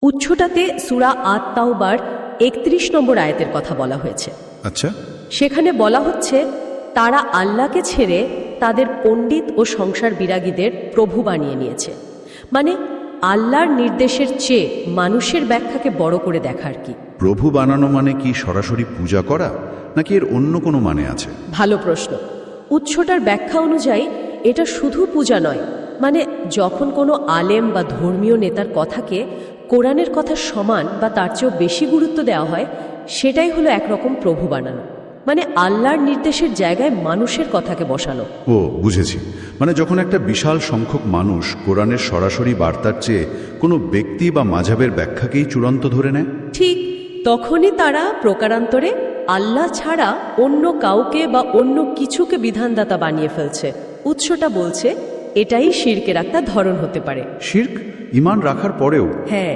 উৎসটাতে সূরা আত-তাওবার ৩১ নম্বর আয়াতের কথা বলা হয়েছে। আচ্ছা, সেখানে বলা হচ্ছে তারা আল্লাহকে ছেড়ে তাদের পণ্ডিত ও সংসার বিরাগীদের প্রভু বানিয়ে নিয়েছে। মানে আল্লাহর নির্দেশের চেয়ে মানুষের ব্যাখ্যাকে বড় করে দেখার কি। প্রভু বানানো মানে কি সরাসরি পূজা করা, নাকি এর অন্য কোনো মানে আছে? ভালো প্রশ্ন। উৎসটার ব্যাখ্যা অনুযায়ী এটা শুধু পূজা নয়, মানে যখন কোনো আলেম বা ধর্মীয় নেতার কথাকে কোরআনের কথা সমান বা তার চেয়েও বেশি গুরুত্ব দেওয়া হয়, সেটাই হলো একরকম প্রভু বানানো। মানে আল্লাহর নির্দেশের জায়গায় মানুষের কথাকে বসানো। ও বুঝেছি, মানে যখন একটা বিশাল সংখ্যক মানুষ কোরআনের সরাসরি বার্তার চেয়ে কোনো ব্যক্তি বা মাঝাবের ব্যাখ্যাকেই চূড়ান্ত ধরে নেয়, ঠিক তখনই তারা প্রকারান্তরে আল্লাহ ছাড়া অন্য কাউকে বা অন্য কিছুকে বিধানদাতা বানিয়ে ফেলছে। উৎসটা বলছে এটাই শিরকের একটা ধরন হতে পারে। শিরক ইমান রাখার পরেও? হ্যাঁ,